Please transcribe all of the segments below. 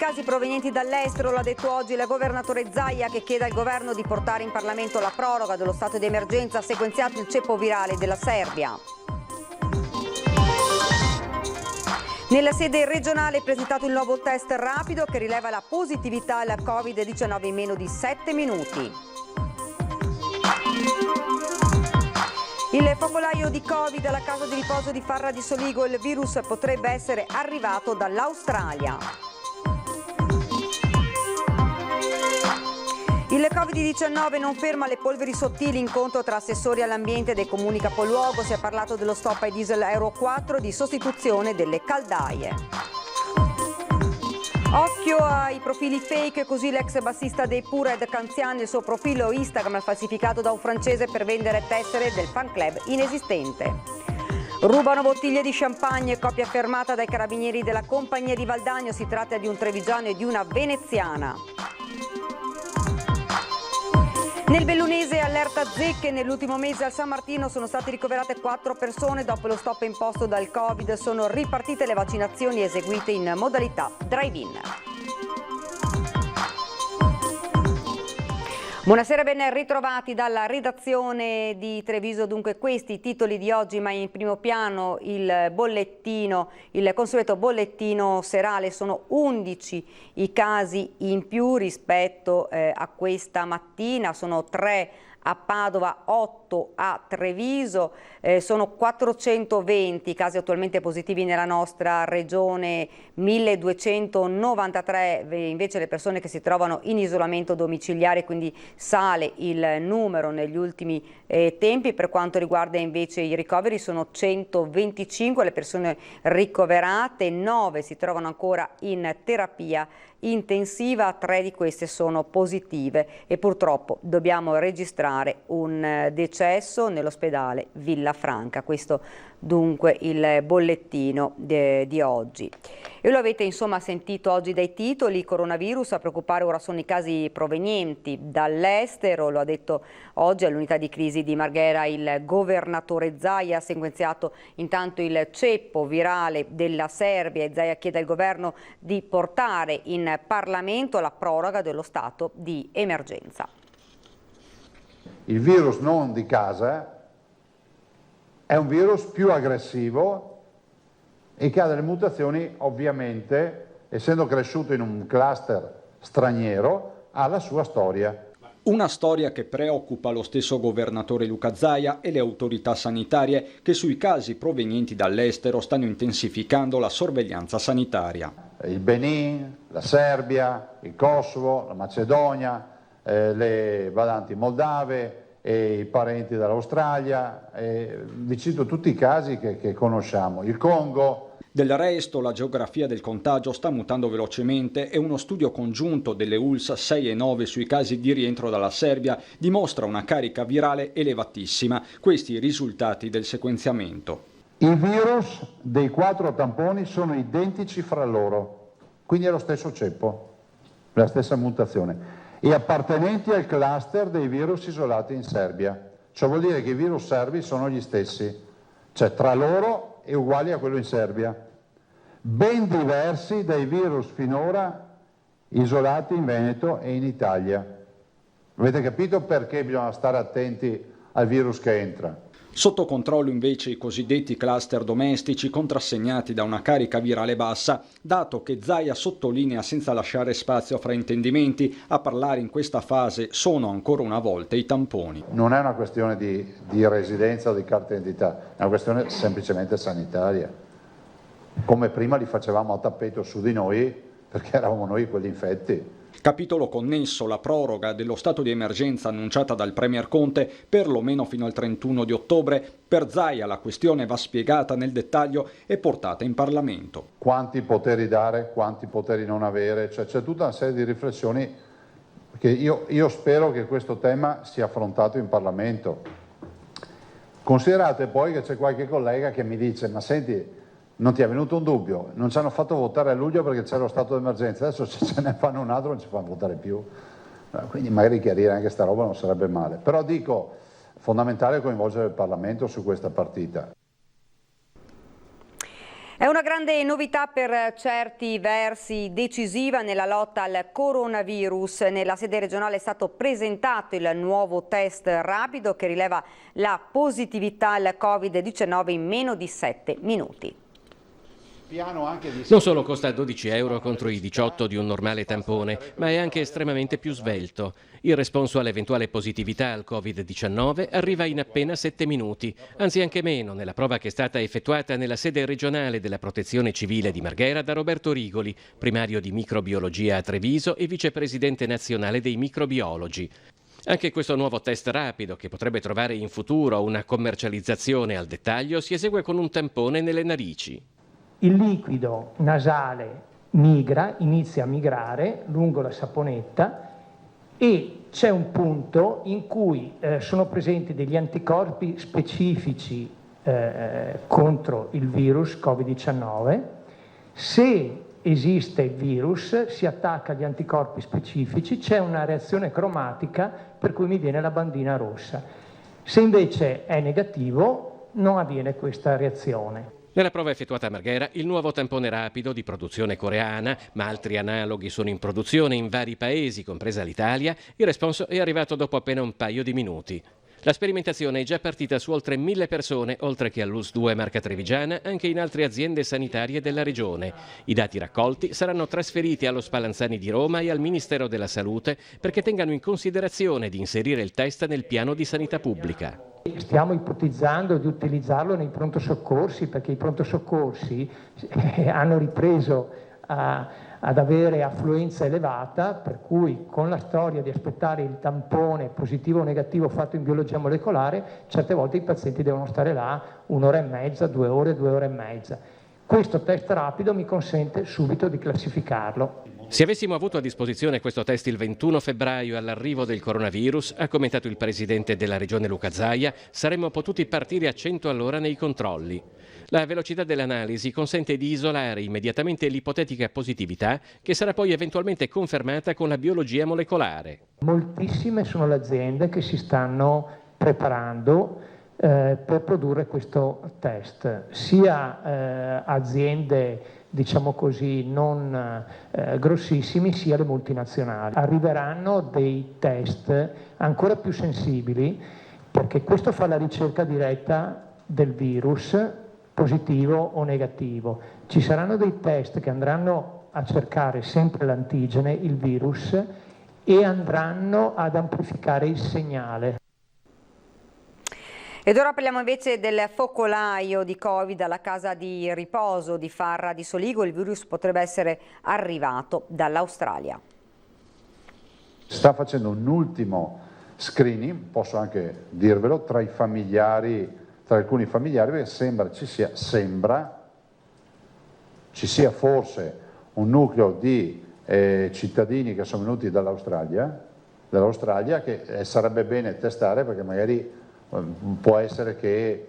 casi provenienti dall'estero, l'ha detto oggi il governatore Zaia, che chiede al governo di portare in Parlamento la proroga dello stato di emergenza sequenziato il ceppo virale della Serbia. Nella sede regionale è presentato il nuovo test rapido che rileva la positività alla Covid-19 in meno di 7 minuti. Il focolaio di Covid alla casa di riposo di Farra di Soligo, il virus potrebbe essere arrivato dall'Australia. Il Covid-19 non ferma le polveri sottili, incontro tra assessori all'ambiente dei comuni capoluogo, si è parlato dello stop ai diesel Euro 4 di sostituzione delle caldaie. Occhio ai profili fake, così l'ex bassista dei Pured Canziani il suo profilo Instagram falsificato da un francese per vendere tessere del fan club inesistente. Rubano bottiglie di champagne, coppia fermata dai carabinieri della compagnia di Valdagno, si tratta di un trevigiano e di una veneziana. Nel bellunese allerta zecche, nell'ultimo mese al San Martino sono state ricoverate 4 persone dopo lo stop imposto dal Covid, sono ripartite le vaccinazioni eseguite in modalità drive-in. Buonasera, ben ritrovati dalla redazione di Treviso. Dunque questi i titoli di oggi, ma in primo piano il bollettino, il consueto bollettino serale. Sono 11 i casi in più rispetto a questa mattina, sono 3 a Padova, 8 a Treviso, sono 420 casi attualmente positivi nella nostra regione, 1293 invece le persone che si trovano in isolamento domiciliare, quindi sale il numero negli ultimi tempi. Per quanto riguarda invece i ricoveri sono 125 le persone ricoverate, 9 si trovano ancora in terapia intensiva, 3 di queste sono positive e purtroppo dobbiamo registrare un decesso nell'ospedale Villafranca. Questo dunque il bollettino di oggi. E lo avete insomma sentito oggi dai titoli: coronavirus, a preoccupare ora sono i casi provenienti dall'estero, lo ha detto oggi all'unità di crisi di Marghera il governatore Zaia, ha sequenziato intanto il ceppo virale della Serbia e Zaia chiede al governo di portare in Parlamento la proroga dello stato di emergenza. Il virus non di casa è un virus più aggressivo e che ha delle mutazioni, ovviamente, essendo cresciuto in un cluster straniero, ha la sua storia. Una storia che preoccupa lo stesso governatore Luca Zaia e le autorità sanitarie, che sui casi provenienti dall'estero stanno intensificando la sorveglianza sanitaria. Il Benin, la Serbia, il Kosovo, la Macedonia, le badanti moldave, e i parenti dall'Australia, vi cito tutti i casi che conosciamo, il Congo. Del resto la geografia del contagio sta mutando velocemente e uno studio congiunto delle ULSS 6 e 9 sui casi di rientro dalla Serbia dimostra una carica virale elevatissima. Questi i risultati del sequenziamento. I virus dei 4 tamponi sono identici fra loro, quindi è lo stesso ceppo, la stessa mutazione, e appartenenti al cluster dei virus isolati in Serbia. Ciò vuol dire che i virus serbi sono gli stessi, cioè tra loro e uguali a quello in Serbia, ben diversi dai virus finora isolati in Veneto e in Italia. Avete capito perché bisogna stare attenti al virus che entra? Sotto controllo invece i cosiddetti cluster domestici contrassegnati da una carica virale bassa, dato che Zaia sottolinea senza lasciare spazio a fraintendimenti. A parlare in questa fase sono ancora una volta i tamponi. Non è una questione di residenza o di carta d'identità, è una questione semplicemente sanitaria. Come prima li facevamo a tappeto su di noi perché eravamo noi quelli infetti. Capitolo connesso la proroga dello stato di emergenza annunciata dal Premier Conte perlomeno fino al 31 di ottobre. Per Zaia la questione va spiegata nel dettaglio e portata in Parlamento. Quanti poteri dare, quanti poteri non avere, cioè c'è tutta una serie di riflessioni che io spero che questo tema sia affrontato in Parlamento. Considerate poi che c'è qualche collega che mi dice: ma senti, non ti è venuto un dubbio? Non ci hanno fatto votare a luglio perché c'era lo stato d'emergenza, adesso se ce ne fanno un altro non ci fanno votare più. Quindi magari chiarire anche sta roba non sarebbe male. Però dico, fondamentale coinvolgere il Parlamento su questa partita. È una grande novità per certi versi decisiva nella lotta al coronavirus. Nella sede regionale è stato presentato il nuovo test rapido che rileva la positività al Covid-19 in meno di 7 minuti. Non solo costa 12 euro contro i 18 di un normale tampone, ma è anche estremamente più svelto. Il responso all'eventuale positività al Covid-19 arriva in appena 7 minuti, anzi anche meno, nella prova che è stata effettuata nella sede regionale della Protezione Civile di Marghera da Roberto Rigoli, primario di microbiologia a Treviso e vicepresidente nazionale dei microbiologi. Anche questo nuovo test rapido, che potrebbe trovare in futuro una commercializzazione al dettaglio, si esegue con un tampone nelle narici. Il liquido nasale inizia a migrare lungo la saponetta e c'è un punto in cui sono presenti degli anticorpi specifici contro il virus Covid-19. Se esiste il virus, si attacca agli anticorpi specifici, c'è una reazione cromatica per cui mi viene la bandina rossa. Se invece è negativo, non avviene questa reazione. Nella prova effettuata a Marghera, il nuovo tampone rapido di produzione coreana, ma altri analoghi sono in produzione in vari paesi, compresa l'Italia, il responso è arrivato dopo appena un paio di minuti. La sperimentazione è già partita su oltre 1000 persone, oltre che all'US2 Marca Trevigiana, anche in altre aziende sanitarie della regione. I dati raccolti saranno trasferiti allo Spallanzani di Roma e al Ministero della Salute perché tengano in considerazione di inserire il test nel piano di sanità pubblica. Stiamo ipotizzando di utilizzarlo nei pronto soccorsi perché i pronto soccorsi hanno ripreso ad avere affluenza elevata, per cui con la storia di aspettare il tampone positivo o negativo fatto in biologia molecolare, certe volte i pazienti devono stare là 1 ora e mezza, 2 ore, 2 ore e mezza. Questo test rapido mi consente subito di classificarlo. Se avessimo avuto a disposizione questo test il 21 febbraio all'arrivo del coronavirus, ha commentato il presidente della regione Luca Zaia, saremmo potuti partire a 100 all'ora nei controlli. La velocità dell'analisi consente di isolare immediatamente l'ipotetica positività che sarà poi eventualmente confermata con la biologia molecolare. Moltissime sono le aziende che si stanno preparando per produrre questo test, sia aziende diciamo così non grossissimi sia le multinazionali. Arriveranno dei test ancora più sensibili perché questo fa la ricerca diretta del virus positivo o negativo. Ci saranno dei test che andranno a cercare sempre l'antigene, il virus, e andranno ad amplificare il segnale. Ed ora parliamo invece del focolaio di Covid alla casa di riposo di Farra di Soligo. Il virus potrebbe essere arrivato dall'Australia. Sta facendo un ultimo screening, posso anche dirvelo, tra alcuni familiari, perché ci sia forse un nucleo di cittadini che sono venuti dall'Australia che sarebbe bene testare perché magari può essere che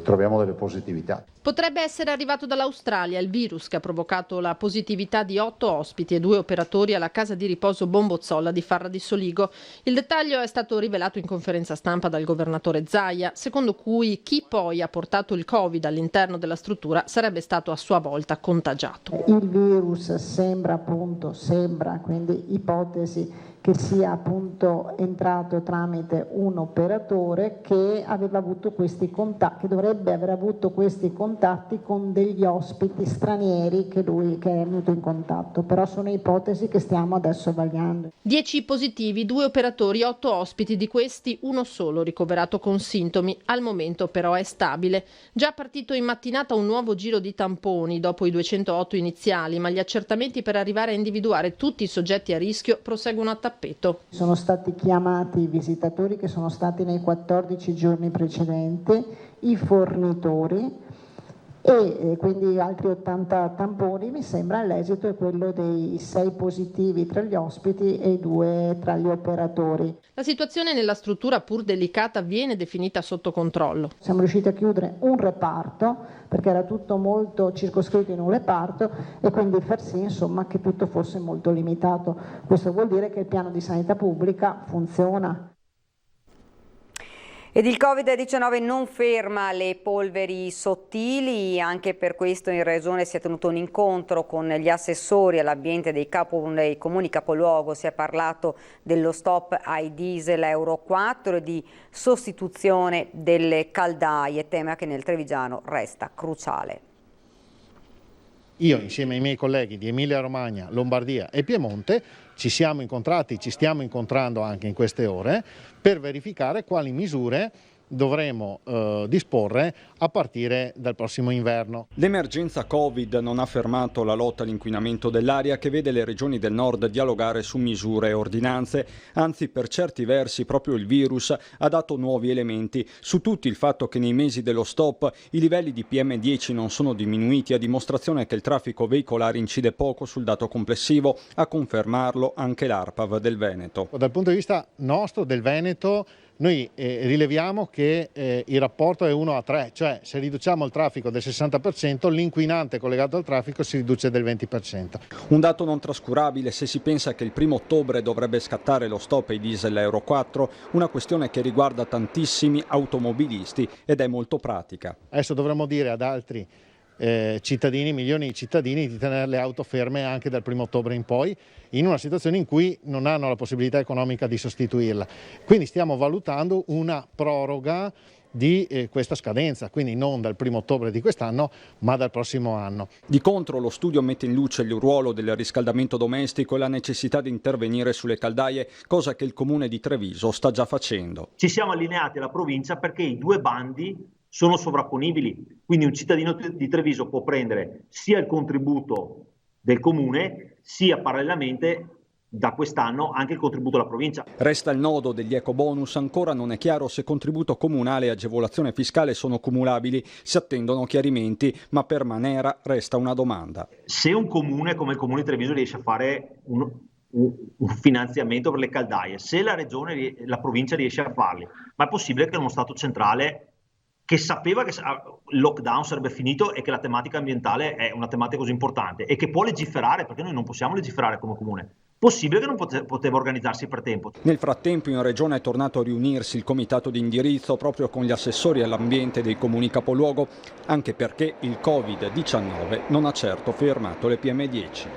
troviamo delle positività. Potrebbe essere arrivato dall'Australia il virus che ha provocato la positività di 8 ospiti e 2 operatori alla casa di riposo Bombozzolla di Farra di Soligo. Il dettaglio è stato rivelato in conferenza stampa dal governatore Zaia, secondo cui chi poi ha portato il Covid all'interno della struttura sarebbe stato a sua volta contagiato. Il virus sembra, quindi ipotesi che sia appunto entrato tramite un operatore che aveva avuto questi contatti, che dovrebbe aver avuto questi contatti con degli ospiti stranieri che è venuto in contatto, però sono ipotesi che stiamo adesso vagliando. 10 positivi, 2 operatori, 8 ospiti, di questi uno solo ricoverato con sintomi, al momento però è stabile. Già partito in mattinata un nuovo giro di tamponi dopo i 208 iniziali, ma gli accertamenti per arrivare a individuare tutti i soggetti a rischio proseguono a tappeto. Sono stati chiamati i visitatori che sono stati nei 14 giorni precedenti, i fornitori e quindi altri 80 tamponi. Mi sembra l'esito è quello dei 6 positivi tra gli ospiti e 2 tra gli operatori. La situazione nella struttura, pur delicata, viene definita sotto controllo. Siamo riusciti a chiudere un reparto perché era tutto molto circoscritto in un reparto e quindi far sì insomma che tutto fosse molto limitato. Questo vuol dire che il piano di sanità pubblica funziona. Ed il Covid-19 non ferma le polveri sottili, anche per questo in Regione si è tenuto un incontro con gli assessori all'ambiente dei comuni capoluogo, si è parlato dello stop ai diesel Euro 4 e di sostituzione delle caldaie, tema che nel Trevigiano resta cruciale. Io insieme ai miei colleghi di Emilia Romagna, Lombardia e Piemonte ci siamo incontrati, ci stiamo incontrando anche in queste ore per verificare quali misure dovremo disporre a partire dal prossimo inverno. L'emergenza Covid non ha fermato la lotta all'inquinamento dell'aria che vede le regioni del nord dialogare su misure e ordinanze, anzi per certi versi proprio il virus ha dato nuovi elementi, su tutti il fatto che nei mesi dello stop i livelli di PM10 non sono diminuiti, a dimostrazione che il traffico veicolare incide poco sul dato complessivo, a confermarlo anche l'ARPAV del Veneto. Dal punto di vista nostro, del Veneto, noi rileviamo che il rapporto è 1:3, cioè se riduciamo il traffico del 60%, l'inquinante collegato al traffico si riduce del 20%. Un dato non trascurabile se si pensa che il 1° ottobre dovrebbe scattare lo stop ai diesel Euro 4, una questione che riguarda tantissimi automobilisti ed è molto pratica. Adesso dovremmo dire ad altri cittadini, milioni di cittadini, di tenere le auto ferme anche dal 1° ottobre in poi, in una situazione in cui non hanno la possibilità economica di sostituirla. Quindi stiamo valutando una proroga di questa scadenza, quindi non dal 1° ottobre di quest'anno, ma dal prossimo anno. Di contro, lo studio mette in luce il ruolo del riscaldamento domestico e la necessità di intervenire sulle caldaie, cosa che il Comune di Treviso sta già facendo. Ci siamo allineati alla provincia perché i due bandi sono sovrapponibili, quindi un cittadino di Treviso può prendere sia il contributo del comune, sia parallelamente da quest'anno anche il contributo della provincia. Resta il nodo degli ecobonus, ancora non è chiaro se contributo comunale e agevolazione fiscale sono cumulabili, si attendono chiarimenti, ma per Manera resta una domanda. Se un comune come il comune di Treviso riesce a fare un finanziamento per le caldaie, se la regione, la provincia riesce a farli, ma è possibile che uno Stato centrale che sapeva che il lockdown sarebbe finito e che la tematica ambientale è una tematica così importante e che può legiferare, perché noi non possiamo legiferare come comune, possibile che non poteva organizzarsi per tempo. Nel frattempo in regione è tornato a riunirsi il comitato di indirizzo proprio con gli assessori all'ambiente dei comuni capoluogo, anche perché il Covid-19 non ha certo fermato le PM10.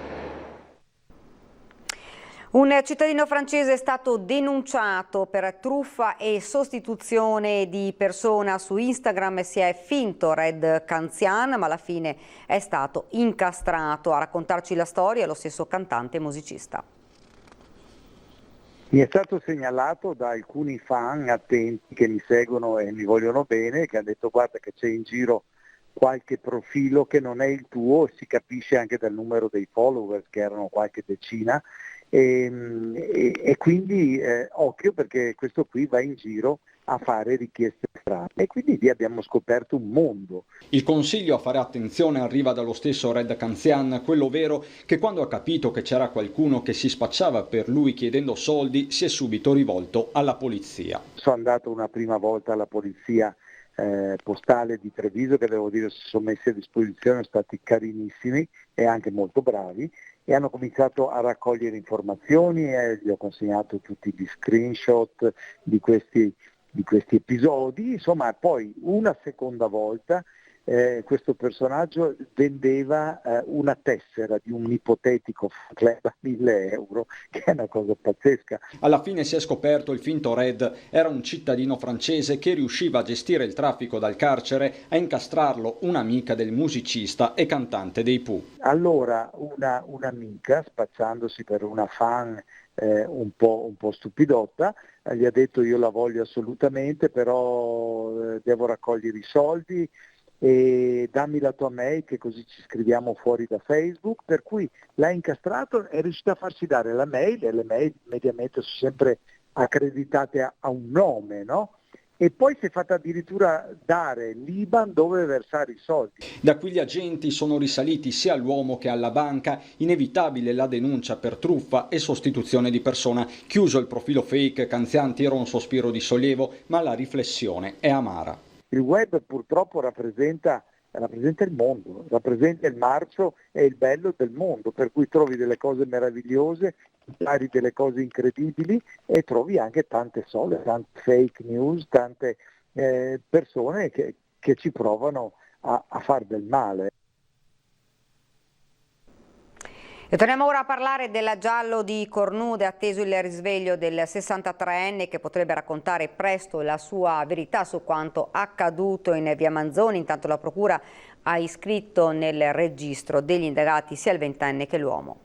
Un cittadino francese è stato denunciato per truffa e sostituzione di persona. Su Instagram si è finto Red Canzian, ma alla fine è stato incastrato. A raccontarci la storia è lo stesso cantante e musicista. Mi è stato segnalato da alcuni fan attenti che mi seguono e mi vogliono bene, che hanno detto guarda che c'è in giro qualche profilo che non è il tuo, si capisce anche dal numero dei followers che erano qualche decina. E quindi occhio, perché questo qui va in giro a fare richieste strane e quindi lì abbiamo scoperto un mondo. Il consiglio a fare attenzione arriva dallo stesso Red Canzian, quello vero, che quando ha capito che c'era qualcuno che si spacciava per lui chiedendo soldi si è subito rivolto alla polizia. Sono andato una prima volta alla polizia postale di Treviso, che devo dire si sono messi a disposizione, sono stati carinissimi e anche molto bravi, e hanno cominciato a raccogliere informazioni e gli ho consegnato tutti gli screenshot di questi episodi. Insomma, poi una seconda volta questo personaggio vendeva una tessera di un ipotetico club a 1.000 euro, che è una cosa pazzesca. Alla fine si è scoperto il finto Red era un cittadino francese che riusciva a gestire il traffico dal carcere, a incastrarlo un'amica del musicista e cantante dei Pooh. Allora un'amica, spacciandosi per una fan un po' stupidotta, gli ha detto io la voglio assolutamente, però devo raccogliere i soldi e dammi la tua mail che così ci scriviamo fuori da Facebook, per cui l'ha incastrato, è riuscita a farsi dare la mail, e le mail mediamente sono sempre accreditate a un nome, no? E poi si è fatta addirittura dare l'IBAN dove versare i soldi. Da qui gli agenti sono risaliti sia all'uomo che alla banca, inevitabile la denuncia per truffa e sostituzione di persona. Chiuso il profilo fake, Canzian tira un sospiro di sollievo, ma la riflessione è amara. Il web purtroppo rappresenta il mondo, rappresenta il marcio e il bello del mondo, per cui trovi delle cose meravigliose impari delle cose incredibili e trovi anche tante tante fake news, tante persone che ci provano a fare del male. E torniamo ora a parlare della giallo di Cornude, atteso il risveglio del 63enne che potrebbe raccontare presto la sua verità su quanto accaduto in via Manzoni. Intanto la procura ha iscritto nel registro degli indagati sia il 20enne che l'uomo.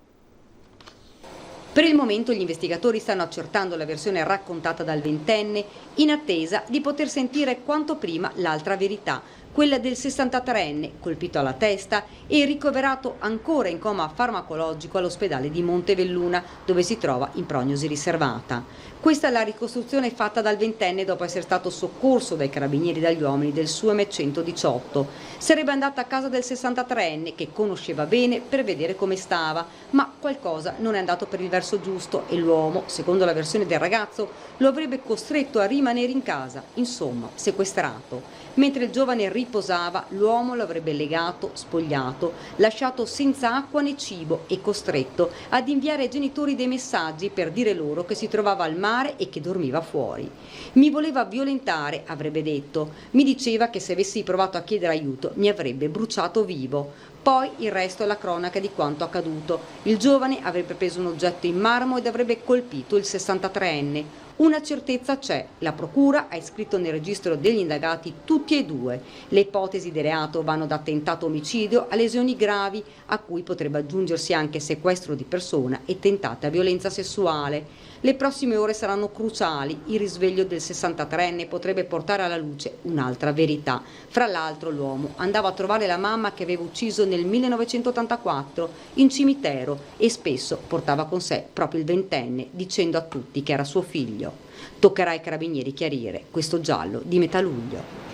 Per il momento gli investigatori stanno accertando la versione raccontata dal 20enne in attesa di poter sentire quanto prima l'altra verità, quella del 63enne colpito alla testa e ricoverato ancora in coma farmacologico all'ospedale di Montevelluna, dove si trova in prognosi riservata. Questa è la ricostruzione fatta dal 20enne dopo essere stato soccorso dai carabinieri dagli uomini del suo M118. Sarebbe andata a casa del 63enne che conosceva bene per vedere come stava, ma qualcosa non è andato per il verso giusto e l'uomo, secondo la versione del ragazzo, lo avrebbe costretto a rimanere in casa, insomma sequestrato. Mentre il giovane riposava, l'uomo lo avrebbe legato, spogliato, lasciato senza acqua né cibo e costretto ad inviare ai genitori dei messaggi per dire loro che si trovava al mare e che dormiva fuori. Mi voleva violentare, avrebbe detto. Mi diceva che se avessi provato a chiedere aiuto mi avrebbe bruciato vivo. Poi il resto è la cronaca di quanto accaduto. Il giovane avrebbe preso un oggetto in marmo ed avrebbe colpito il 63enne. Una certezza c'è, la procura ha iscritto nel registro degli indagati tutti e due. Le ipotesi di reato vanno da tentato omicidio a lesioni gravi, a cui potrebbe aggiungersi anche sequestro di persona e tentata violenza sessuale. Le prossime ore saranno cruciali, il risveglio del 63enne potrebbe portare alla luce un'altra verità. Fra l'altro l'uomo andava a trovare la mamma che aveva ucciso nel 1984 in cimitero e spesso portava con sé proprio il 20enne dicendo a tutti che era suo figlio. Toccherà ai carabinieri chiarire questo giallo di metà luglio.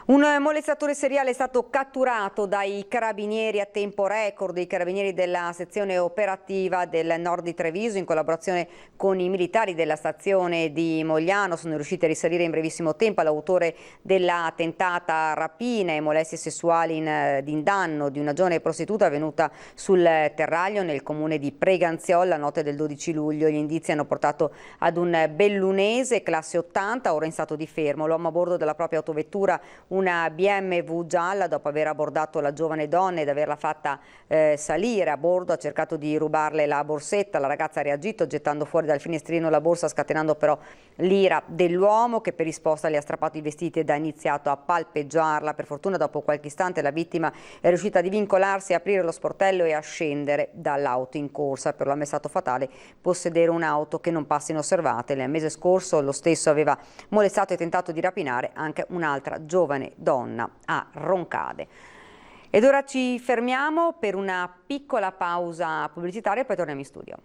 Un molestatore seriale è stato catturato dai carabinieri a tempo record. I carabinieri della sezione operativa del nord di Treviso, in collaborazione con i militari della stazione di Mogliano, sono riusciti a risalire in brevissimo tempo all'autore della tentata rapina e molestie sessuali in danno di una giovane prostituta avvenuta sul Terraglio nel comune di Preganziol la notte del 12 luglio. Gli indizi hanno portato ad un bellunese classe 80, ora in stato di fermo. L'uomo a bordo della propria autovettura, una BMW gialla, dopo aver abbordato la giovane donna ed averla fatta salire a bordo, ha cercato di rubarle la borsetta. La ragazza ha reagito gettando fuori dal finestrino la borsa, scatenando però l'ira dell'uomo, che per risposta le ha strappato i vestiti ed ha iniziato a palpeggiarla. Per fortuna dopo qualche istante la vittima è riuscita a divincolarsi, a aprire lo sportello e a scendere dall'auto in corsa. Per l'uomo è stato fatale possedere un'auto che non passa inosservata. Il mese scorso lo stesso aveva molestato e tentato di rapinare anche un'altra giovane donna a Roncade. Ed ora ci fermiamo per una piccola pausa pubblicitaria e poi torniamo in studio.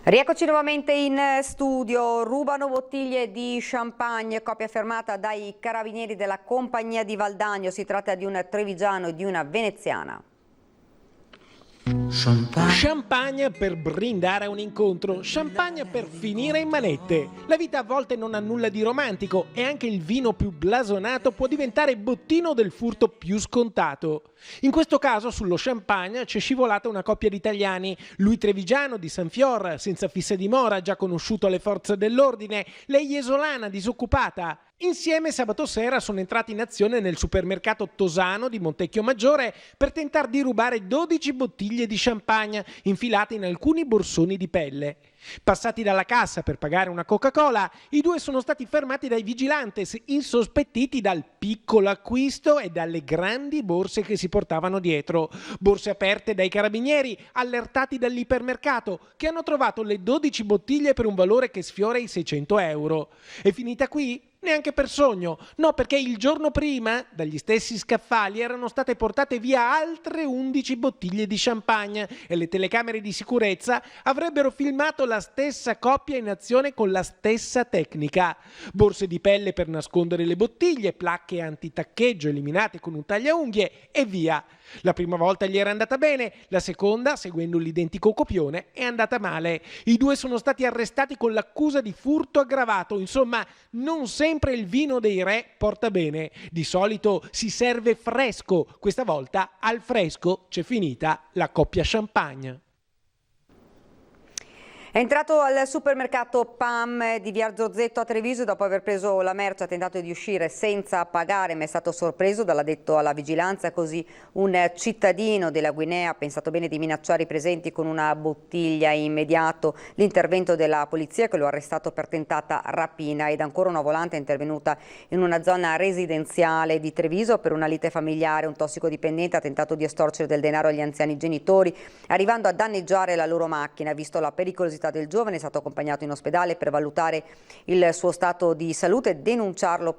Rieccoci nuovamente in studio. Rubano bottiglie di champagne, coppia fermata dai carabinieri della compagnia di Valdagno. Si tratta di un trevigiano e di una veneziana. Champagne per brindare a un incontro, champagne per finire in manette. La vita a volte non ha nulla di romantico e anche il vino più blasonato può diventare bottino del furto più scontato. In questo caso sullo champagne c'è scivolata una coppia di italiani, lui trevigiano di San Fior, senza fissa dimora, già conosciuto alle forze dell'ordine, lei esolana, disoccupata. Insieme sabato sera sono entrati in azione nel supermercato Tosano di Montecchio Maggiore per tentare di rubare 12 bottiglie di champagne infilate in alcuni borsoni di pelle. Passati dalla cassa per pagare una Coca-Cola, i due sono stati fermati dai vigilantes, insospettiti dal piccolo acquisto e dalle grandi borse che si portavano dietro. Borse aperte dai carabinieri, allertati dall'ipermercato, che hanno trovato le 12 bottiglie per un valore che sfiora i 600 euro. È finita qui? Neanche per sogno, no, perché il giorno prima dagli stessi scaffali erano state portate via altre 11 bottiglie di champagne e le telecamere di sicurezza avrebbero filmato la stessa coppia in azione con la stessa tecnica. Borse di pelle per nascondere le bottiglie, placche antitaccheggio eliminate con un tagliaunghie e via. La prima volta gli era andata bene, la seconda, seguendo l'identico copione, è andata male. I due sono stati arrestati con l'accusa di furto aggravato. Insomma, non sempre il vino dei re porta bene. Di solito si serve fresco, questa volta al fresco c'è finita la coppia champagne. È entrato al supermercato PAM di Via Zorzetto a Treviso e dopo aver preso la merce ha tentato di uscire senza pagare, ma è stato sorpreso dall'addetto alla vigilanza. Così un cittadino della Guinea ha pensato bene di minacciare i presenti con una bottiglia. Immediato l'intervento della polizia che lo ha arrestato per tentata rapina, ed ancora una volante è intervenuta in una zona residenziale di Treviso per una lite familiare. Un tossicodipendente ha tentato di estorcere del denaro agli anziani genitori, arrivando a danneggiare la loro macchina. Visto la pericolosità del giovane, è stato accompagnato in ospedale per valutare il suo stato di salute e denunciato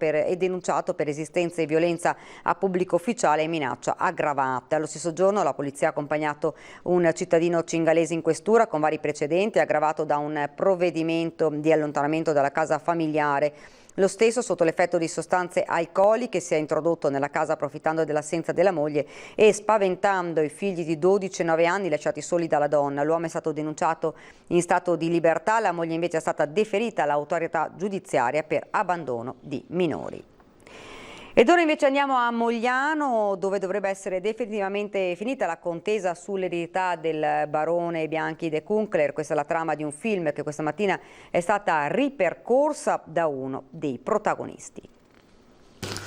per esistenza di violenza a pubblico ufficiale e minaccia aggravata. Allo stesso giorno la polizia ha accompagnato un cittadino cingalese in questura con vari precedenti, aggravato da un provvedimento di allontanamento dalla casa familiare. Lo stesso, sotto l'effetto di sostanze alcoliche, si è introdotto nella casa approfittando dell'assenza della moglie e spaventando i figli di 12 e 9 anni lasciati soli dalla donna. L'uomo è stato denunciato in stato di libertà, la moglie invece è stata deferita all'autorità giudiziaria per abbandono di minori. Ed ora invece andiamo a Mogliano, dove dovrebbe essere definitivamente finita la contesa sull'eredità del barone Bianchi de Kunkler. Questa è la trama di un film che questa mattina è stata ripercorsa da uno dei protagonisti.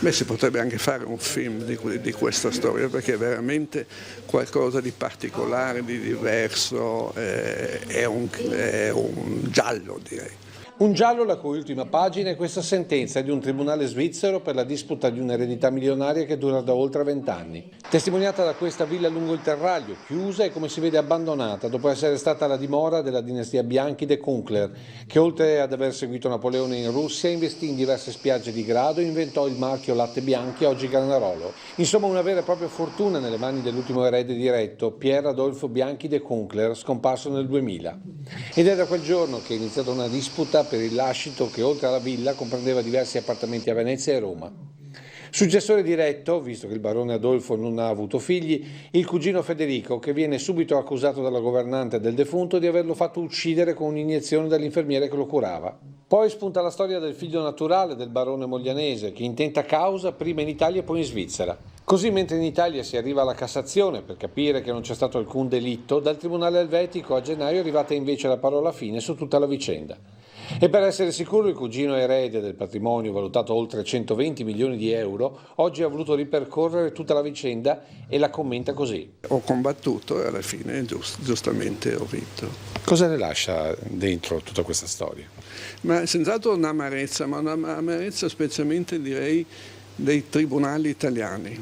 Beh, si potrebbe anche fare un film di questa storia, perché è veramente qualcosa di particolare, di diverso, è un giallo, direi. Un giallo la cui ultima pagina è questa sentenza di un tribunale svizzero per la disputa di un'eredità milionaria che dura da oltre 20 anni. Testimoniata da questa villa lungo il Terraglio, chiusa e come si vede abbandonata dopo essere stata la dimora della dinastia Bianchi de Kunkler, che oltre ad aver seguito Napoleone in Russia investì in diverse spiagge di grado e inventò il marchio Latte Bianchi, oggi Granarolo. Insomma, una vera e propria fortuna nelle mani dell'ultimo erede diretto, Pier Adolfo Bianchi de Kunkler, scomparso nel 2000. Ed è da quel giorno che è iniziata una disputa per il lascito che oltre alla villa comprendeva diversi appartamenti a Venezia e Roma. Successore diretto, visto che il barone Adolfo non ha avuto figli, il cugino Federico, che viene subito accusato dalla governante del defunto di averlo fatto uccidere con un'iniezione dall'infermiere che lo curava. Poi spunta la storia del figlio naturale del barone moglianese, che intenta causa prima in Italia e poi in Svizzera. Così, mentre in Italia si arriva alla Cassazione per capire che non c'è stato alcun delitto, dal Tribunale Elvetico a gennaio è arrivata invece la parola fine su tutta la vicenda. E per essere sicuro il cugino erede del patrimonio valutato oltre 120 milioni di euro oggi ha voluto ripercorrere tutta la vicenda e la commenta così. Ho combattuto e alla fine giustamente ho vinto. Cosa le lascia dentro tutta questa storia? Ma senz'altro un'amarezza, ma un'amarezza specialmente direi dei tribunali italiani,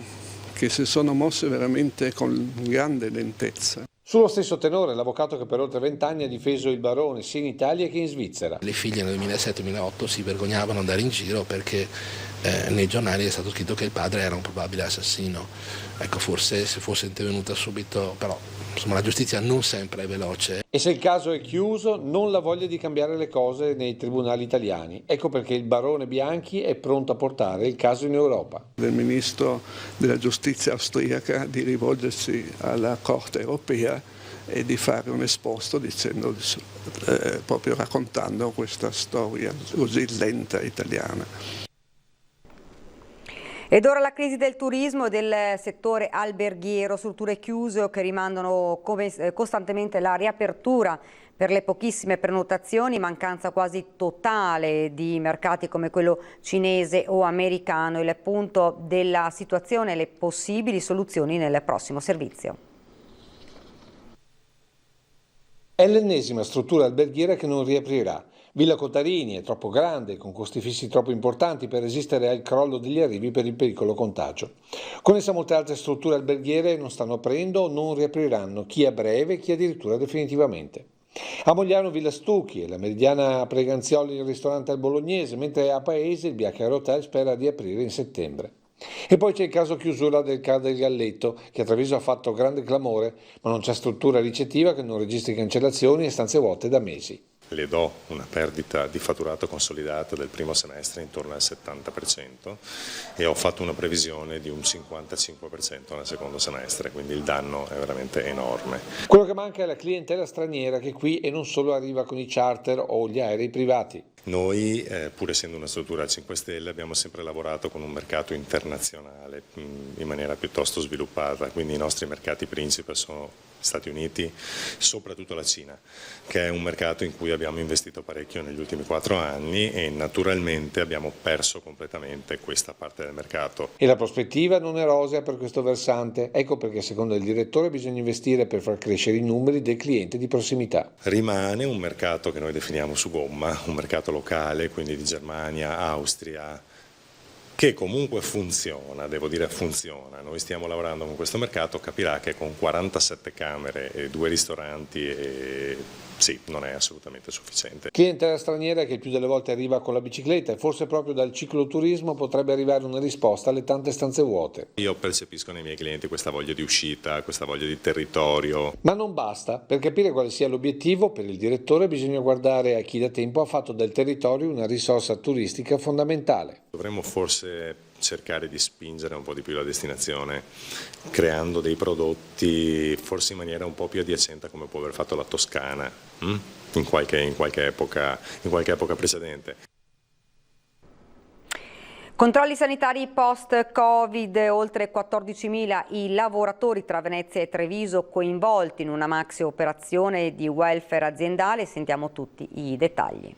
che si sono mosse veramente con grande lentezza. Sullo stesso tenore, l'avvocato che per oltre 20 anni ha difeso il barone sia in Italia che in Svizzera. Le figlie nel 2007-2008 si vergognavano di andare in giro perché nei giornali è stato scritto che il padre era un probabile assassino. Ecco, forse se fosse intervenuta subito, però insomma la giustizia non sempre è veloce. E se il caso è chiuso, non la voglia di cambiare le cose nei tribunali italiani. Ecco perché il barone Bianchi è pronto a portare il caso in Europa. Del ministro della giustizia austriaca di rivolgersi alla Corte europea e di fare un esposto dicendo, proprio raccontando questa storia così lenta italiana. Ed ora la crisi del turismo e del settore alberghiero, strutture chiuse o che rimandano costantemente la riapertura per le pochissime prenotazioni, mancanza quasi totale di mercati come quello cinese o americano. Il punto della situazione e le possibili soluzioni nel prossimo servizio. È l'ennesima struttura alberghiera che non riaprirà. Villa Cotarini è troppo grande, con costi fissi troppo importanti per resistere al crollo degli arrivi per il pericolo contagio. Con essa molte altre strutture alberghiere non stanno aprendo o non riapriranno, chi a breve, chi addirittura definitivamente. A Mogliano Villa Stucchi e la Meridiana Preganzioli il ristorante al Bolognese, mentre a Paese il Biacchero Hotel spera di aprire in settembre. E poi c'è il caso chiusura del Car del Galletto, che a Treviso ha fatto grande clamore, ma non c'è struttura ricettiva che non registri cancellazioni e stanze vuote da mesi. le do una perdita di fatturato consolidata del primo semestre intorno al 70% e ho fatto una previsione di un 55% nel secondo semestre, quindi il danno è veramente enorme. Quello che manca è la clientela straniera che qui e non solo arriva con i charter o gli aerei privati. Noi, pur essendo una struttura a 5 Stelle, abbiamo sempre lavorato con un mercato internazionale in maniera piuttosto sviluppata, quindi i nostri mercati principi sono Stati Uniti, soprattutto la Cina, che è un mercato in cui abbiamo investito parecchio negli ultimi 4 anni e naturalmente abbiamo perso completamente questa parte del mercato. E la prospettiva non è rosea per questo versante, ecco perché secondo il direttore bisogna investire per far crescere i numeri del cliente di prossimità. Rimane un mercato che noi definiamo su gomma, un mercato locale, quindi di Germania, Austria, che comunque funziona, devo dire funziona. Noi stiamo lavorando con questo mercato, capirà che con 47 camere e 2 ristoranti sì, non è assolutamente sufficiente. Clientela straniera che il più delle volte arriva con la bicicletta e forse proprio dal cicloturismo potrebbe arrivare una risposta alle tante stanze vuote. Io percepisco nei miei clienti questa voglia di uscita, questa voglia di territorio. Ma non basta, per capire quale sia l'obiettivo per il direttore bisogna guardare a chi da tempo ha fatto del territorio una risorsa turistica fondamentale. Dovremmo forse cercare di spingere un po' di più la destinazione, creando dei prodotti forse in maniera un po' più adiacente come può aver fatto la Toscana in qualche epoca precedente. Controlli sanitari post-Covid, oltre 14.000 i lavoratori tra Venezia e Treviso coinvolti in una maxi operazione di welfare aziendale. Sentiamo tutti i dettagli.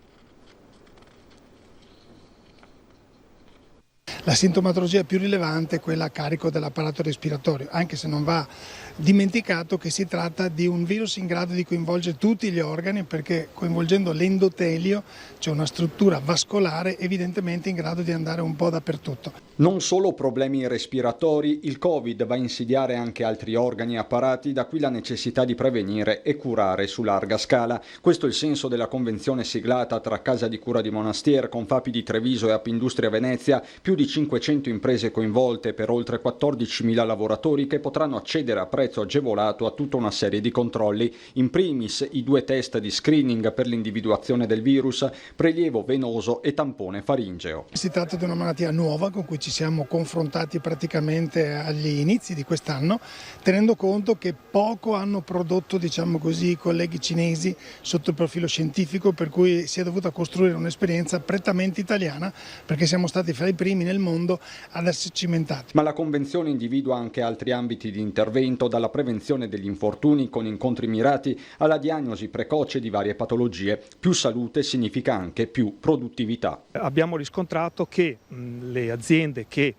La sintomatologia più rilevante è quella a carico dell'apparato respiratorio, anche se non va dimenticato che si tratta di un virus in grado di coinvolgere tutti gli organi, perché coinvolgendo l'endotelio c'è una struttura vascolare evidentemente in grado di andare un po' dappertutto. Non solo problemi respiratori, il Covid va a insidiare anche altri organi e apparati, da qui la necessità di prevenire e curare su larga scala. Questo è il senso della convenzione siglata tra Casa di Cura di Monastier, Confapi di Treviso e Appindustria Venezia, più di 500 imprese coinvolte per oltre 14.000 lavoratori che potranno accedere a prezzo agevolato a tutta una serie di controlli, in primis i 2 test di screening per l'individuazione del virus, prelievo venoso e tampone faringeo. Si tratta di una malattia nuova con cui ci siamo confrontati praticamente agli inizi di quest'anno, tenendo conto che poco hanno prodotto, diciamo così, i colleghi cinesi sotto il profilo scientifico, per cui si è dovuta costruire un'esperienza prettamente italiana, perché siamo stati fra i primi nel mondo ad essere cimentati. Ma la Convenzione individua anche altri ambiti di intervento, dalla prevenzione degli infortuni con incontri mirati alla diagnosi precoce di varie patologie. Più salute significa anche più produttività. Abbiamo riscontrato che le aziende che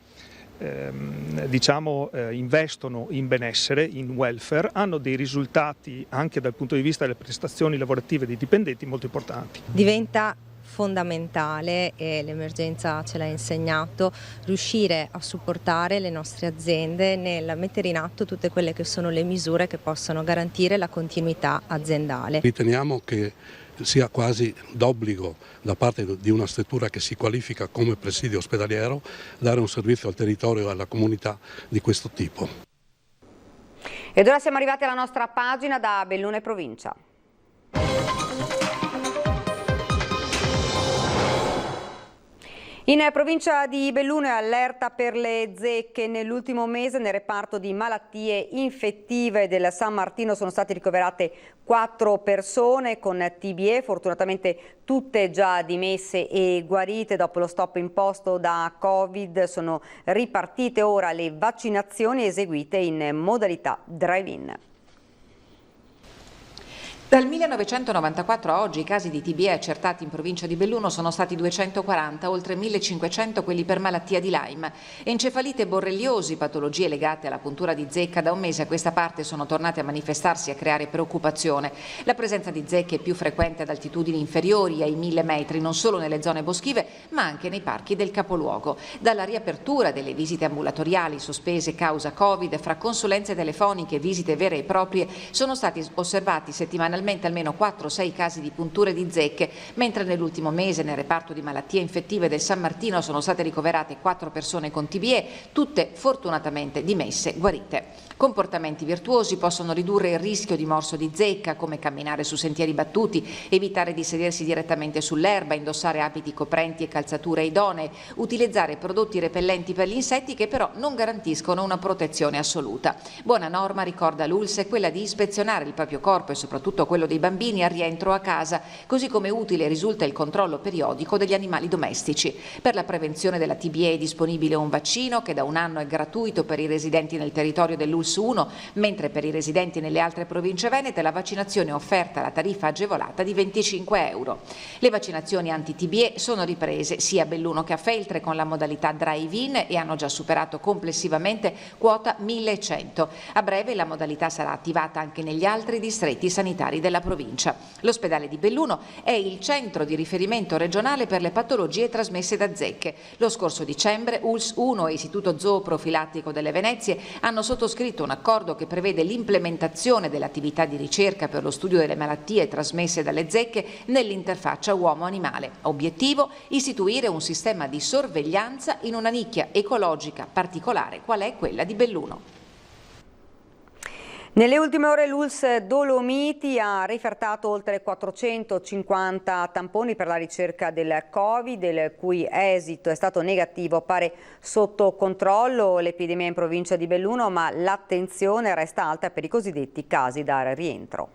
investono in benessere, in welfare, hanno dei risultati anche dal punto di vista delle prestazioni lavorative dei dipendenti molto importanti. Diventa fondamentale, e l'emergenza ce l'ha insegnato, riuscire a supportare le nostre aziende nel mettere in atto tutte quelle che sono le misure che possano garantire la continuità aziendale. Riteniamo che sia quasi d'obbligo da parte di una struttura che si qualifica come presidio ospedaliero dare un servizio al territorio e alla comunità di questo tipo. Ed ora siamo arrivati alla nostra pagina da Belluno e provincia. In provincia di Belluno è allerta per le zecche. Nell'ultimo mese nel reparto di malattie infettive del San Martino sono state ricoverate 4 persone con TBE, fortunatamente tutte già dimesse e guarite. Dopo lo stop imposto da Covid sono ripartite ora le vaccinazioni eseguite in modalità drive-in. Dal 1994 a oggi i casi di TBE accertati in provincia di Belluno sono stati 240, oltre 1500 quelli per malattia di Lyme. Encefalite e borreliosi, patologie legate alla puntura di zecca, da un mese a questa parte sono tornate a manifestarsi e a creare preoccupazione. La presenza di zecche è più frequente ad altitudini inferiori ai 1000 metri, non solo nelle zone boschive ma anche nei parchi del capoluogo. Dalla riapertura delle visite ambulatoriali sospese causa Covid, fra consulenze telefoniche e visite vere e proprie, sono stati osservati settimanalmente settimanalmente almeno 4-6 casi di punture di zecche, mentre nell'ultimo mese nel reparto di malattie infettive del San Martino sono state ricoverate 4 persone con TBE, tutte fortunatamente dimesse guarite. Comportamenti virtuosi possono ridurre il rischio di morso di zecca, come camminare su sentieri battuti, evitare di sedersi direttamente sull'erba, indossare abiti coprenti e calzature idonee, utilizzare prodotti repellenti per gli insetti che però non garantiscono una protezione assoluta. Buona norma, ricorda l'ULSS, è quella di ispezionare il proprio corpo e soprattutto quello dei bambini al rientro a casa, così come utile risulta il controllo periodico degli animali domestici. Per la prevenzione della TBE è disponibile un vaccino che da 1 anno è gratuito per i residenti nel territorio dell'ULSS 1, mentre per i residenti nelle altre province venete la vaccinazione è offerta alla tariffa agevolata di 25 euro. Le vaccinazioni anti-TBE sono riprese sia a Belluno che a Feltre con la modalità drive-in e hanno già superato complessivamente quota 1100. A breve la modalità sarà attivata anche negli altri distretti sanitari della provincia. L'ospedale di Belluno è il centro di riferimento regionale per le patologie trasmesse da zecche. Lo scorso dicembre ULSS 1 e Istituto Zooprofilattico delle Venezie hanno sottoscritto un accordo che prevede l'implementazione dell'attività di ricerca per lo studio delle malattie trasmesse dalle zecche nell'interfaccia uomo-animale. Obiettivo: istituire un sistema di sorveglianza in una nicchia ecologica particolare qual è quella di Belluno. Nelle ultime ore l'ULSS Dolomiti ha rifertato oltre 450 tamponi per la ricerca del Covid, il cui esito è stato negativo. Pare sotto controllo l'epidemia in provincia di Belluno, ma l'attenzione resta alta per i cosiddetti casi da rientro.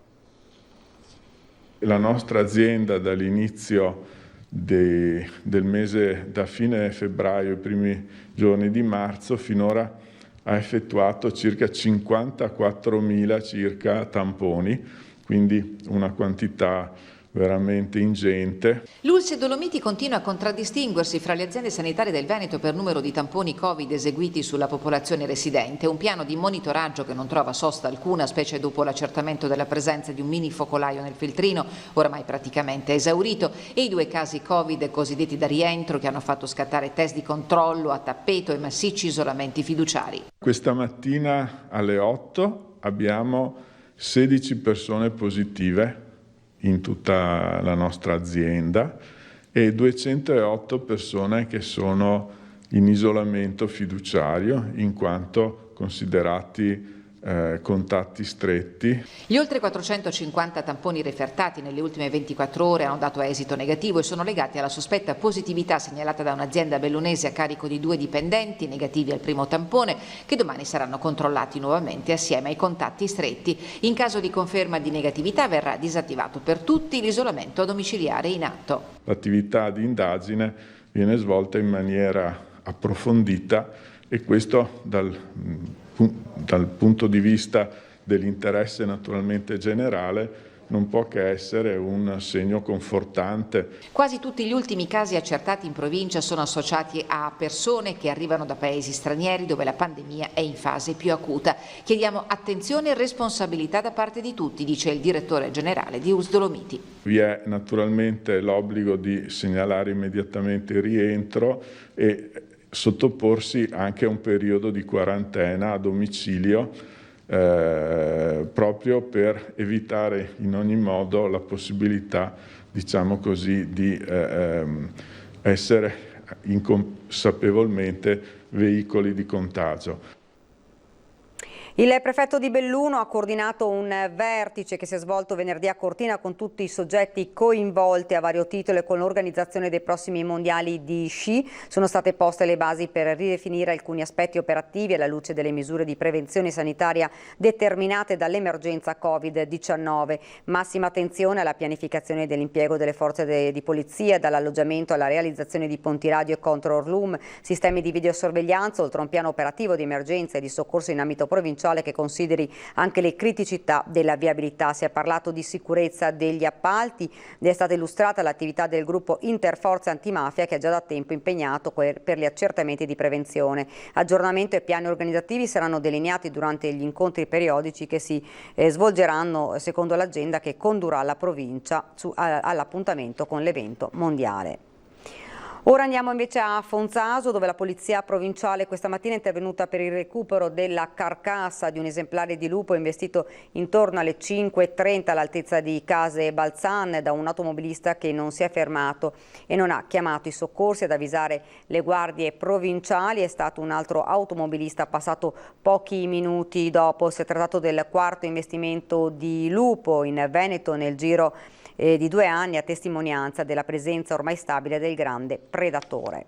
La nostra azienda dall'inizio del mese, da fine febbraio, i primi giorni di marzo, finora ha effettuato circa 54.000 circa tamponi, quindi una quantità veramente ingente. L'ULSS Dolomiti continua a contraddistinguersi fra le aziende sanitarie del Veneto per numero di tamponi Covid eseguiti sulla popolazione residente, un piano di monitoraggio che non trova sosta alcuna, specie dopo l'accertamento della presenza di un mini focolaio nel filtrino, oramai praticamente esaurito, e i 2 casi Covid cosiddetti da rientro che hanno fatto scattare test di controllo a tappeto e massicci isolamenti fiduciari. Questa mattina alle 8 abbiamo 16 persone positive in tutta la nostra azienda e 208 persone che sono in isolamento fiduciario in quanto considerati contatti stretti. Gli oltre 450 tamponi refertati nelle ultime 24 ore hanno dato esito negativo e sono legati alla sospetta positività segnalata da un'azienda bellunese a carico di 2 dipendenti negativi al primo tampone, che domani saranno controllati nuovamente assieme ai contatti stretti. In caso di conferma di negatività verrà disattivato per tutti l'isolamento domiciliare in atto. L'attività di indagine viene svolta in maniera approfondita e questo dal punto di vista dell'interesse naturalmente generale non può che essere un segno confortante. Quasi tutti gli ultimi casi accertati in provincia sono associati a persone che arrivano da paesi stranieri dove la pandemia è in fase più acuta. Chiediamo attenzione e responsabilità da parte di tutti, dice il direttore generale di ULSS Dolomiti. Vi è naturalmente l'obbligo di segnalare immediatamente il rientro e sottoporsi anche a un periodo di quarantena a domicilio proprio per evitare in ogni modo la possibilità, diciamo così, di essere inconsapevolmente veicoli di contagio. Il prefetto di Belluno ha coordinato un vertice che si è svolto venerdì a Cortina con tutti i soggetti coinvolti a vario titolo e con l'organizzazione dei prossimi mondiali di sci. Sono state poste le basi per ridefinire alcuni aspetti operativi alla luce delle misure di prevenzione sanitaria determinate dall'emergenza Covid-19. Massima attenzione alla pianificazione dell'impiego delle forze di polizia, dall'alloggiamento alla realizzazione di ponti radio e control room, sistemi di videosorveglianza, oltre a un piano operativo di emergenza e di soccorso in ambito provinciale che consideri anche le criticità della viabilità. Si è parlato di sicurezza degli appalti ed è stata illustrata l'attività del gruppo Interforze Antimafia che è già da tempo impegnato per gli accertamenti di prevenzione. Aggiornamento e piani organizzativi saranno delineati durante gli incontri periodici che si svolgeranno secondo l'agenda che condurrà la provincia all'appuntamento con l'evento mondiale. Ora andiamo invece a Fonzaso, dove la polizia provinciale questa mattina è intervenuta per il recupero della carcassa di un esemplare di lupo investito intorno alle 5:30 all'altezza di Case Balzan da un automobilista che non si è fermato e non ha chiamato i soccorsi. Ad avvisare le guardie provinciali è stato un altro automobilista passato pochi minuti dopo. Si è trattato del quarto investimento di lupo in Veneto nel giro di 2 anni, a testimonianza della presenza ormai stabile del grande predatore.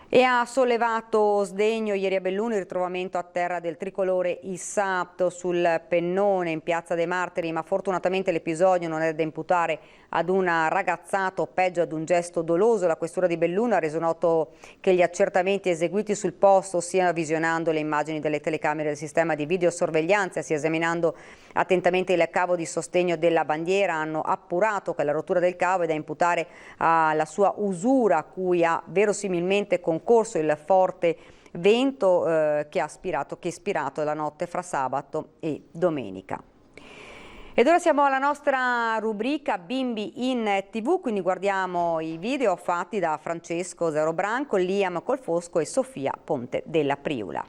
E ha sollevato sdegno ieri a Belluno il ritrovamento a terra del tricolore issato sul pennone in Piazza dei Martiri, ma fortunatamente l'episodio non è da imputare ad una ragazzata o peggio ad un gesto doloso. La questura di Belluno ha reso noto che gli accertamenti eseguiti sul posto, sia visionando le immagini delle telecamere del sistema di videosorveglianza, sia esaminando attentamente il cavo di sostegno della bandiera, hanno appurato che la rottura del cavo è da imputare alla sua usura, a cui ha verosimilmente concorso il forte vento che è ispirato la notte fra sabato e domenica. Ed ora siamo alla nostra rubrica Bimbi in TV, quindi guardiamo i video fatti da Francesco Zerobranco, Liam Colfosco e Sofia Ponte della Priula.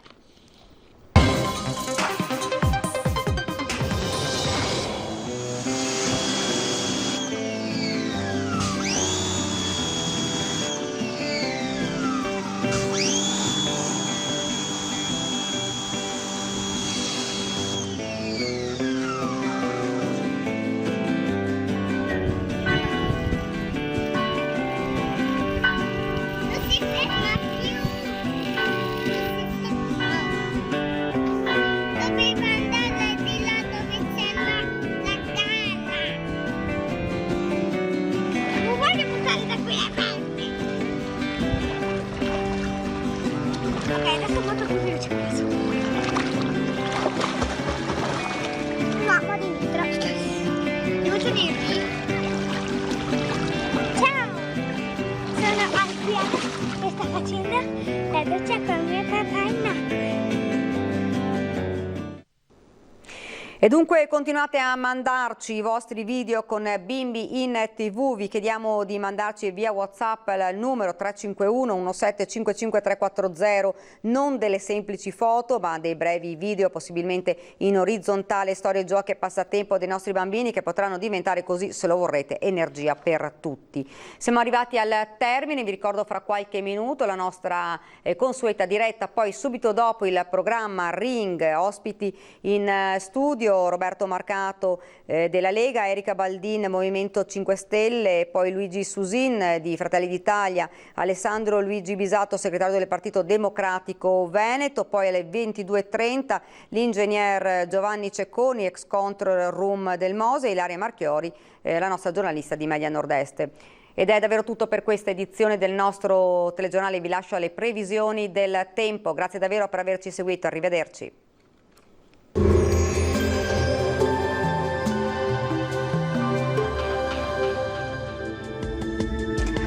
E dunque continuate a mandarci i vostri video con Bimbi in TV, vi chiediamo di mandarci via WhatsApp al numero 351 1755 340, non delle semplici foto ma dei brevi video, possibilmente in orizzontale, storie, giochi e passatempo dei nostri bambini che potranno diventare, così se lo vorrete, energia per tutti. Siamo arrivati al termine, vi ricordo fra qualche minuto la nostra consueta diretta, poi subito dopo il programma Ring, ospiti in studio Roberto Marcato della Lega, Erika Baldin Movimento 5 Stelle, poi Luigi Susin di Fratelli d'Italia, Alessandro Luigi Bisato segretario del Partito Democratico Veneto, poi alle 22:30 l'ingegner Giovanni Cecconi, ex control room del Mose, e Ilaria Marchiori, la nostra giornalista di Media Nord-Est. Ed è davvero tutto per questa edizione del nostro telegiornale, vi lascio alle previsioni del tempo. Grazie davvero per averci seguito, arrivederci.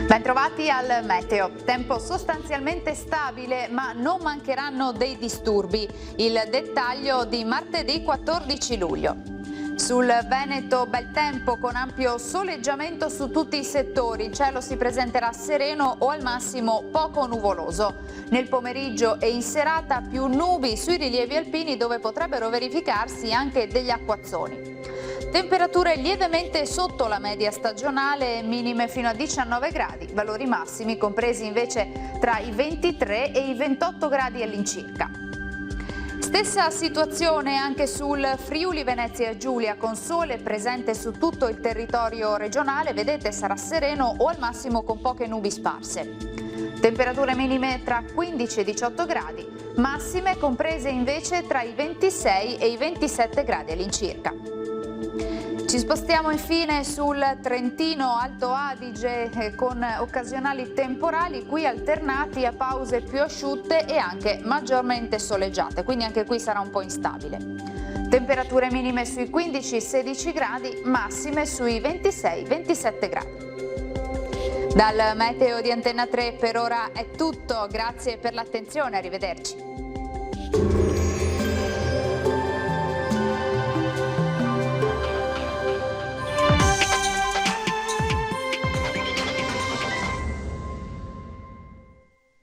Bentrovati al meteo. Tempo sostanzialmente stabile, ma non mancheranno dei disturbi. Il dettaglio di martedì 14 luglio. Sul Veneto bel tempo con ampio soleggiamento su tutti i settori, il cielo si presenterà sereno o al massimo poco nuvoloso. Nel pomeriggio e in serata più nubi sui rilievi alpini dove potrebbero verificarsi anche degli acquazzoni. Temperature lievemente sotto la media stagionale, minime fino a 19 gradi, valori massimi compresi invece tra i 23 e i 28 gradi all'incirca. Stessa situazione anche sul Friuli Venezia Giulia, con sole presente su tutto il territorio regionale, vedete sarà sereno o al massimo con poche nubi sparse. Temperature minime tra 15 e 18 gradi, massime comprese invece tra i 26 e i 27 gradi all'incirca. Ci spostiamo infine sul Trentino Alto Adige con occasionali temporali, qui alternati a pause più asciutte e anche maggiormente soleggiate, quindi anche qui sarà un po' instabile. Temperature minime sui 15-16 gradi, massime sui 26-27 gradi. Dal meteo di Antenna 3 per ora è tutto, grazie per l'attenzione, arrivederci.